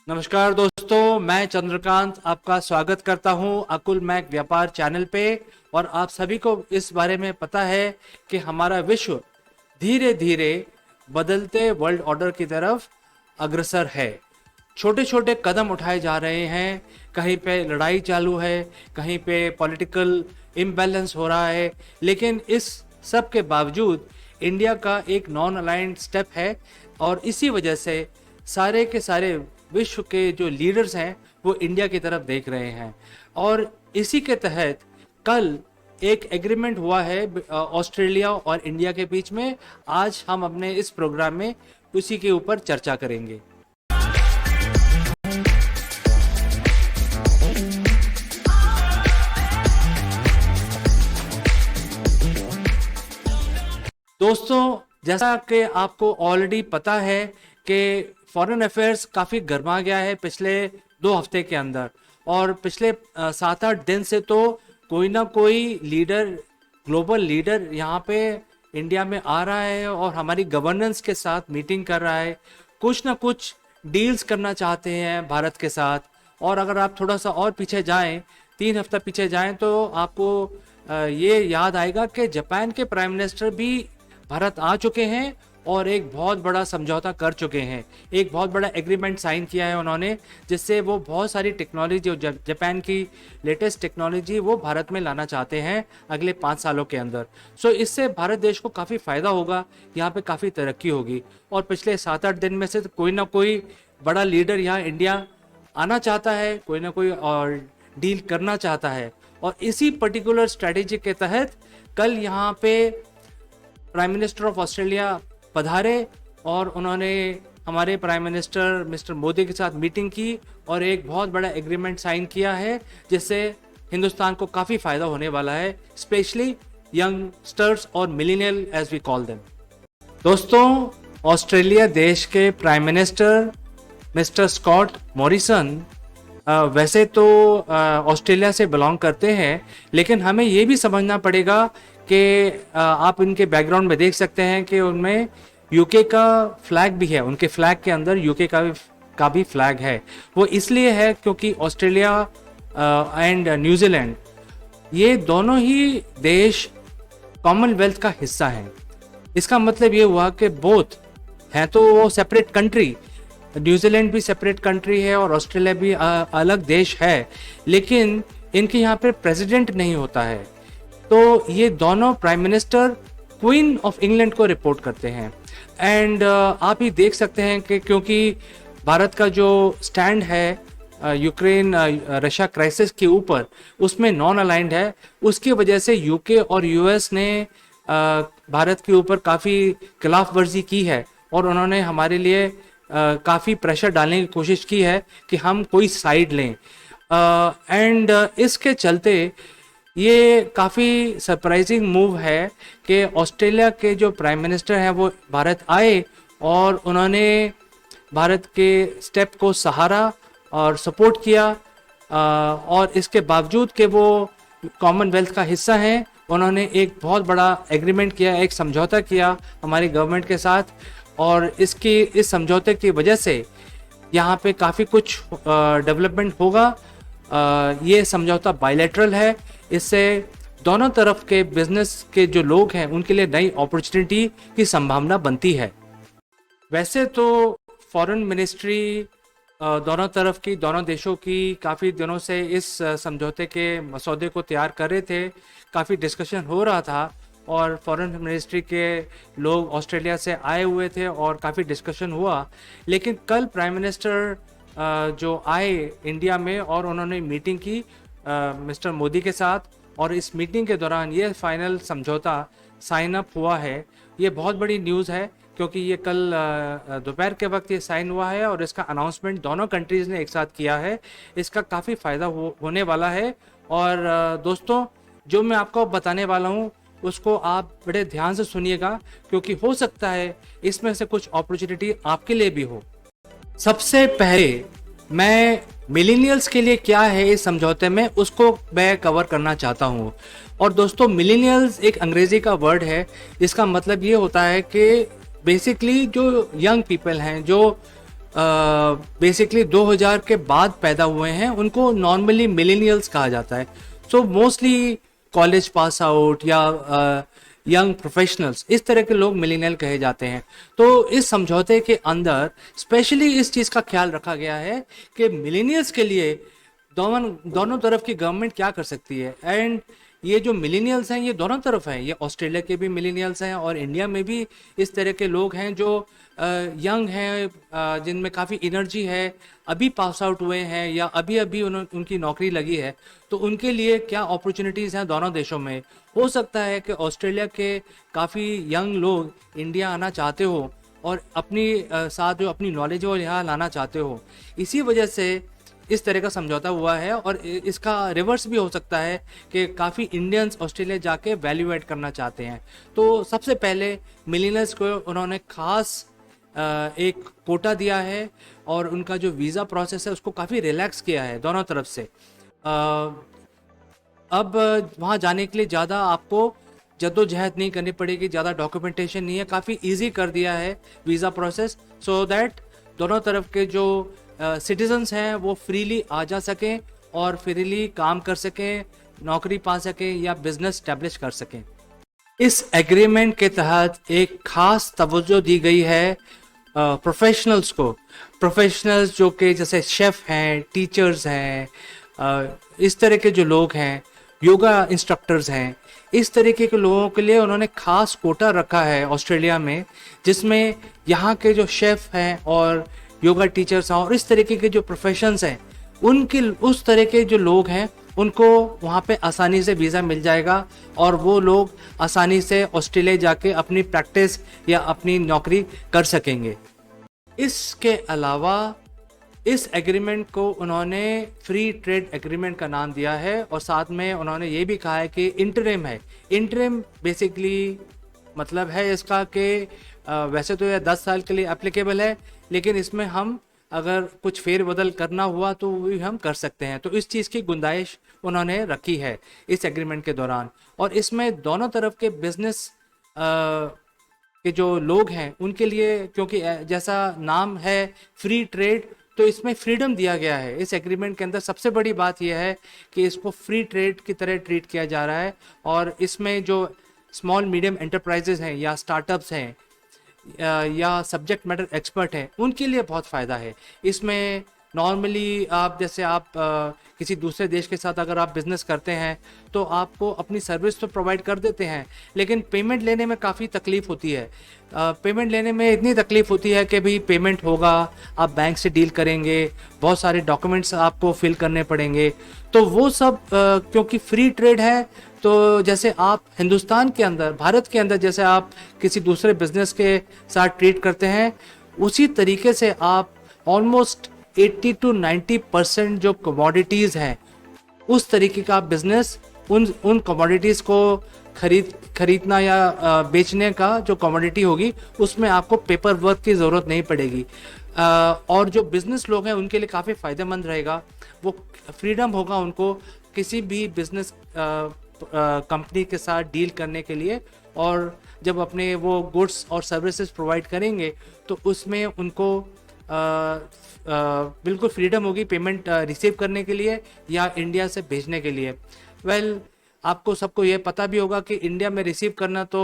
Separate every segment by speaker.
Speaker 1: नमस्कार दोस्तों, मैं चंद्रकांत आपका स्वागत करता हूं अकुल मैक व्यापार चैनल पे। और आप सभी को इस बारे में पता है कि हमारा विश्व धीरे धीरे बदलते वर्ल्ड ऑर्डर की तरफ अग्रसर है। छोटे छोटे कदम उठाए जा रहे हैं, कहीं पे लड़ाई चालू है, कहीं पे पॉलिटिकल इम्बैलेंस हो रहा है, लेकिन इस सब के बावजूद इंडिया का एक नॉन अलाइंड स्टेप है। और इसी वजह से सारे के सारे विश्व के जो लीडर्स हैं वो इंडिया की तरफ देख रहे हैं। और इसी के तहत कल एक एग्रीमेंट हुआ है ऑस्ट्रेलिया और इंडिया के बीच में। आज हम अपने इस प्रोग्राम में उसी के ऊपर चर्चा करेंगे। दोस्तों, जैसा कि आपको ऑलरेडी पता है कि फॉरेन अफेयर्स काफ़ी गर्मा गया है पिछले 2 हफ्ते के अंदर। और पिछले 7-8 दिन से तो कोई ना कोई लीडर, ग्लोबल लीडर यहाँ पे इंडिया में आ रहा है और हमारी गवर्नेंस के साथ मीटिंग कर रहा है, कुछ ना कुछ डील्स करना चाहते हैं भारत के साथ। और अगर आप थोड़ा सा और पीछे जाएं, 3 हफ्ता पीछे जाएं, तो आपको ये याद आएगा कि जापान के प्राइम मिनिस्टर भी भारत आ चुके हैं और एक बहुत बड़ा समझौता कर चुके हैं। एक बहुत बड़ा एग्रीमेंट साइन किया है उन्होंने, जिससे वो बहुत सारी टेक्नोलॉजी, जापान की लेटेस्ट टेक्नोलॉजी वो भारत में लाना चाहते हैं अगले 5 सालों के अंदर। सो इससे भारत देश को काफ़ी फ़ायदा होगा, यहाँ पे काफ़ी तरक्की होगी। और पिछले 7-8 दिन में से तो कोई ना कोई बड़ा लीडर यहाँ इंडिया आना चाहता है, कोई ना कोई और डील करना चाहता है। और इसी पर्टिकुलर स्ट्रैटेजी के तहत कल यहाँ पे प्राइम मिनिस्टर ऑफ ऑस्ट्रेलिया पधारे और उन्होंने हमारे प्राइम मिनिस्टर मिस्टर मोदी के साथ मीटिंग की और एक बहुत बड़ा एग्रीमेंट साइन किया है, जिससे हिंदुस्तान को काफ़ी फ़ायदा होने वाला है, स्पेशली यंगस्टर्स और millennial as we call them. दोस्तों, ऑस्ट्रेलिया देश के prime minister Mr Scott Morrison वैसे तो ऑस्ट्रेलिया से बिलोंग करते हैं, लेकिन हमें ये भी समझना पड़ेगा कि आप इनके बैकग्राउंड में देख सकते हैं कि उनमें यूके का फ्लैग भी है। उनके फ्लैग के अंदर यूके का भी फ्लैग है। वो इसलिए है क्योंकि ऑस्ट्रेलिया एंड न्यूजीलैंड, ये दोनों ही देश कॉमनवेल्थ का हिस्सा हैं। इसका मतलब ये हुआ कि बोथ हैं तो वो सेपरेट कंट्री, न्यूजीलैंड भी सेपरेट कंट्री है और ऑस्ट्रेलिया भी अलग देश है, लेकिन इनके यहाँ पे प्रेसिडेंट नहीं होता है। तो ये दोनों prime minister queen of England को रिपोर्ट करते हैं। एंड आप ही देख सकते हैं कि क्योंकि भारत का जो स्टैंड है यूक्रेन रशिया क्राइसिस के ऊपर, उसमें नॉन अलाइंड है, उसकी वजह से यूके और यूएस ने भारत के ऊपर काफ़ी खिलाफ वर्जी की है और उन्होंने हमारे लिए काफ़ी प्रेशर डालने की कोशिश की है कि हम कोई साइड लें। एंड इसके चलते ये काफ़ी सरप्राइजिंग मूव है कि ऑस्ट्रेलिया के जो प्राइम मिनिस्टर हैं वो भारत आए और उन्होंने भारत के स्टेप को सहारा और सपोर्ट किया। और इसके बावजूद कि वो कॉमनवेल्थ का हिस्सा हैं, उन्होंने एक बहुत बड़ा एग्रीमेंट किया, एक समझौता किया हमारी गवर्नमेंट के साथ। और इस समझौते की वजह से यहाँ पे काफ़ी कुछ डेवलपमेंट होगा। ये समझौता बायलैटरल है, इससे दोनों तरफ के बिजनेस के जो लोग हैं उनके लिए नई अपॉर्चुनिटी की संभावना बनती है। वैसे तो फॉरेन मिनिस्ट्री दोनों तरफ की, दोनों देशों की काफ़ी दिनों से इस समझौते के मसौदे को तैयार कर रहे थे, काफ़ी डिस्कशन हो रहा था और फॉरेन मिनिस्ट्री के लोग ऑस्ट्रेलिया से आए हुए थे और काफ़ी डिस्कशन हुआ। लेकिन कल प्राइम मिनिस्टर जो आए इंडिया में और उन्होंने मीटिंग की मिस्टर मोदी के साथ, और इस मीटिंग के दौरान ये फाइनल समझौता साइन अप हुआ है। ये बहुत बड़ी न्यूज़ है क्योंकि ये कल दोपहर के वक्त ये साइन हुआ है और इसका अनाउंसमेंट दोनों कंट्रीज़ ने एक साथ किया है। इसका काफ़ी फ़ायदा होने वाला है। और दोस्तों, जो मैं आपको बताने वाला हूँ उसको आप बड़े ध्यान से सुनिएगा, क्योंकि हो सकता है इसमें से कुछ अपॉर्चुनिटी आपके लिए भी हो। सबसे पहले मैं मिलेनियल्स के लिए क्या है इस समझौते में उसको मैं कवर करना चाहता हूँ। और दोस्तों, मिलेनियल्स एक अंग्रेजी का वर्ड है, इसका मतलब ये होता है कि बेसिकली जो यंग पीपल हैं, जो बेसिकली 2000 के बाद पैदा हुए हैं उनको नॉर्मली मिलेनियल्स कहा जाता है। So mostly college pass out या यंग प्रोफेशनल्स, इस तरह के लोग मिलेनियल कहे जाते हैं। तो इस समझौते के अंदर स्पेशली इस चीज़ का ख्याल रखा गया है कि मिलेनियल्स के लिए दोनों तरफ की गवर्नमेंट क्या कर सकती है। एंड ये जो मिलेनियल्स हैं ये दोनों तरफ हैं, ये ऑस्ट्रेलिया के भी मिलेनियल्स हैं और इंडिया में भी इस तरह के लोग हैं जो यंग हैं, जिनमें काफ़ी एनर्जी है, अभी पास आउट हुए हैं या अभी अभी उनकी नौकरी लगी है। तो उनके लिए क्या अपॉर्चुनिटीज़ हैं दोनों देशों में। हो सकता है कि ऑस्ट्रेलिया के काफ़ी यंग लोग इंडिया आना चाहते हो और अपनी साथ जो अपनी नॉलेज है वो यहाँ लाना चाहते हो। इसी वजह से इस तरह का समझौता हुआ है। और इसका रिवर्स भी हो सकता है कि काफ़ी इंडियंस ऑस्ट्रेलिया जाके वैल्यू ऐड करना चाहते हैं। तो सबसे पहले मिलेनियल्स को उन्होंने खास एक कोटा दिया है और उनका जो वीज़ा प्रोसेस है उसको काफ़ी रिलैक्स किया है दोनों तरफ से। अब वहाँ जाने के लिए ज़्यादा आपको जद्दोजहद नहीं करनी पड़ेगी, ज़्यादा डॉक्यूमेंटेशन नहीं है, काफ़ी इजी कर दिया है वीज़ा प्रोसेस, सो दैट दोनों तरफ के जो सिटीजन्स हैं वो फ्रीली आ जा सकें और फ्रीली काम कर सकें, नौकरी पा सकें या बिजनेस स्टैब्लिश कर सकें। इस एग्रीमेंट के तहत एक खास तवज्जो दी गई है प्रोफेशनल्स को। प्रोफेशनल्स जो कि जैसे शेफ़ हैं, टीचर्स हैं, इस तरह के जो लोग हैं, योगा इंस्ट्रक्टर्स हैं, इस तरीके के लोगों के लिए उन्होंने खास कोटा रखा है ऑस्ट्रेलिया में, जिसमें यहाँ के जो शेफ़ हैं और योगा टीचर्स हैं और इस तरीके के जो प्रोफेशंस हैं उनके उस तरह के जो लोग हैं उनको वहाँ पे आसानी से वीज़ा मिल जाएगा और वो लोग आसानी से ऑस्ट्रेलिया जाके अपनी प्रैक्टिस या अपनी नौकरी कर सकेंगे। इसके अलावा इस एग्रीमेंट को उन्होंने फ्री ट्रेड एग्रीमेंट का नाम दिया है और साथ में उन्होंने ये भी कहा है कि इंटरिम है। इंटरिम बेसिकली मतलब है इसका कि वैसे तो यह 10 साल के लिए एप्लीकेबल है, लेकिन इसमें हम अगर कुछ फेरबदल करना हुआ तो वो भी हम कर सकते हैं। तो इस चीज़ की गुंजाइश उन्होंने रखी है इस एग्रीमेंट के दौरान। और इसमें दोनों तरफ के बिजनेस के जो लोग हैं उनके लिए, क्योंकि जैसा नाम है फ्री ट्रेड, तो इसमें फ्रीडम दिया गया है। इस एग्रीमेंट के अंदर सबसे बड़ी बात यह है कि इसको फ्री ट्रेड की तरह ट्रीट किया जा रहा है और इसमें जो स्मॉल मीडियम एंटरप्राइजेज हैं या स्टार्टअप्स हैं या सब्जेक्ट मैटर एक्सपर्ट हैं उनके लिए बहुत फ़ायदा है। इसमें नॉर्मली आप जैसे आप किसी दूसरे देश के साथ अगर आप बिज़नेस करते हैं तो आपको अपनी सर्विस तो प्रोवाइड कर देते हैं, लेकिन पेमेंट लेने में काफ़ी तकलीफ़ होती है। पेमेंट लेने में इतनी तकलीफ़ होती है कि भाई पेमेंट होगा, आप बैंक से डील करेंगे, बहुत सारे डॉक्यूमेंट्स आपको फिल करने पड़ेंगे। तो वो सब क्योंकि फ्री ट्रेड है, तो जैसे आप हिंदुस्तान के अंदर, भारत के अंदर जैसे आप किसी दूसरे बिजनेस के साथ ट्रीट करते हैं, उसी तरीके से आप ऑलमोस्ट 80 to 90% जो कमोडिटीज़ हैं उस तरीके का बिजनेस उन कमोडिटीज़ को खरीदना या बेचने का जो कमोडिटी होगी उसमें आपको पेपर वर्क की ज़रूरत नहीं पड़ेगी। और जो बिज़नेस लोग हैं उनके लिए काफ़ी फ़ायदेमंद रहेगा। वो फ्रीडम होगा उनको किसी भी बिज़नेस कंपनी के साथ डील करने के लिए, और जब अपने वो गुड्स और सर्विसेज प्रोवाइड करेंगे तो उसमें उनको बिल्कुल फ्रीडम होगी पेमेंट रिसीव करने के लिए या इंडिया से भेजने के लिए। वेल, आपको सबको ये पता भी होगा कि इंडिया में रिसीव करना तो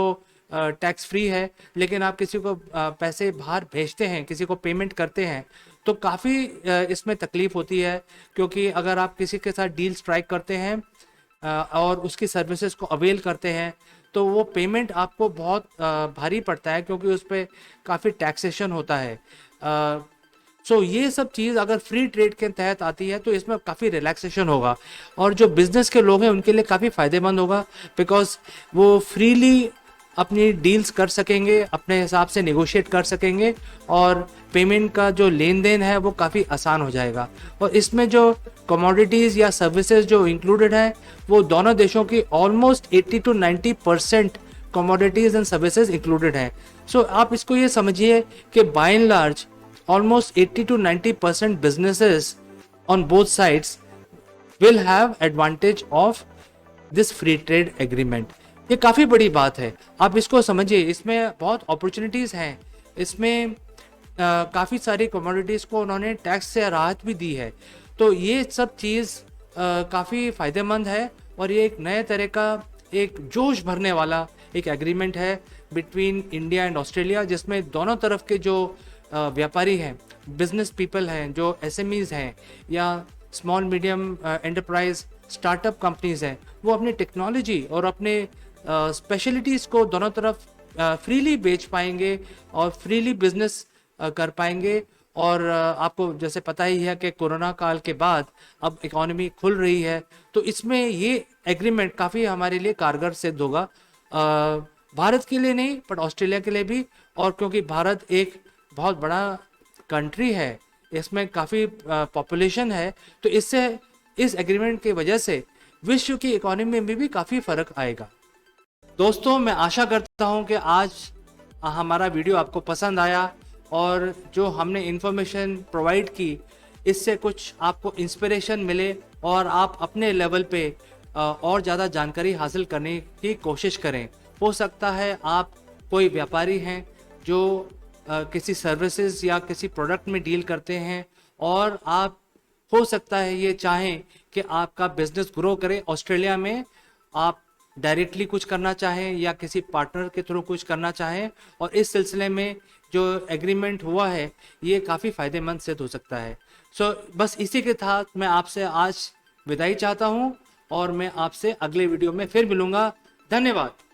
Speaker 1: टैक्स फ्री है, लेकिन आप किसी को पैसे बाहर भेजते हैं, किसी को पेमेंट करते हैं तो काफ़ी इसमें तकलीफ़ होती है, क्योंकि अगर आप किसी के साथ डील स्ट्राइक करते हैं और उसकी सर्विसेज को अवेल करते हैं तो वो पेमेंट आपको बहुत भारी पड़ता है, क्योंकि उस पर काफ़ी टैक्सेशन होता है। सो ये सब चीज़ अगर फ्री ट्रेड के तहत आती है तो इसमें काफ़ी रिलैक्सेशन होगा और जो बिज़नेस के लोग हैं उनके लिए काफ़ी फ़ायदेमंद होगा, बिकॉज वो फ्रीली अपनी डील्स कर सकेंगे, अपने हिसाब से नेगोशिएट कर सकेंगे और पेमेंट का जो लेन देन है वो काफ़ी आसान हो जाएगा। और इसमें जो कमोडिटीज़ या सर्विसेज जो इंक्लूडेड हैं वो दोनों देशों की almost 80 to 90% commodities and services included हैं। सो आप इसको ये समझिए कि by and large almost 80 to 90% businesses on both sides will have advantage of this free trade agreement। ये काफ़ी बड़ी बात है, आप इसको समझिए। इसमें बहुत अपॉर्चुनिटीज़ हैं, इसमें काफ़ी सारी कमोडिटीज़ को उन्होंने टैक्स से राहत भी दी है। तो ये सब चीज़ काफ़ी फ़ायदेमंद है और ये एक नए तरह का एक जोश भरने वाला एक एग्रीमेंट है बिटवीन इंडिया एंड ऑस्ट्रेलिया, जिसमें दोनों तरफ के जो व्यापारी हैं, बिजनेस पीपल हैं, जो एसएमईज हैं या small medium enterprise startup companies हैं, वो अपनी टेक्नोलॉजी और अपने स्पेशलिटीज़ को दोनों तरफ फ्रीली बेच पाएंगे और फ्रीली बिजनेस कर पाएंगे। और आपको जैसे पता ही है कि कोरोना काल के बाद अब इकोनॉमी खुल रही है, तो इसमें ये एग्रीमेंट काफ़ी हमारे लिए कारगर सिद्ध होगा, भारत के लिए नहीं बट ऑस्ट्रेलिया के लिए भी। और क्योंकि भारत एक बहुत बड़ा कंट्री है, इसमें काफ़ी पॉपुलेशन है, तो इससे इस एग्रीमेंट की वजह से विश्व की इकोनॉमी में भी काफ़ी फ़र्क आएगा। दोस्तों, मैं आशा करता हूं कि आज हमारा वीडियो आपको पसंद आया और जो हमने इन्फॉर्मेशन प्रोवाइड की, इससे कुछ आपको इंस्पिरेशन मिले और आप अपने लेवल पे और ज़्यादा जानकारी हासिल करने की कोशिश करें। हो सकता है आप कोई व्यापारी हैं जो किसी सर्विसेज या किसी प्रोडक्ट में डील करते हैं और आप हो सकता है ये चाहें कि आपका बिजनेस ग्रो करे ऑस्ट्रेलिया में, आप डायरेक्टली कुछ करना चाहें या किसी पार्टनर के थ्रू कुछ करना चाहें, और इस सिलसिले में जो एग्रीमेंट हुआ है ये काफ़ी फ़ायदेमंद सिद्ध हो सकता है। बस इसी के साथ मैं आपसे आज विदाई चाहता हूँ और मैं आपसे अगले वीडियो में फिर मिलूँगा। धन्यवाद।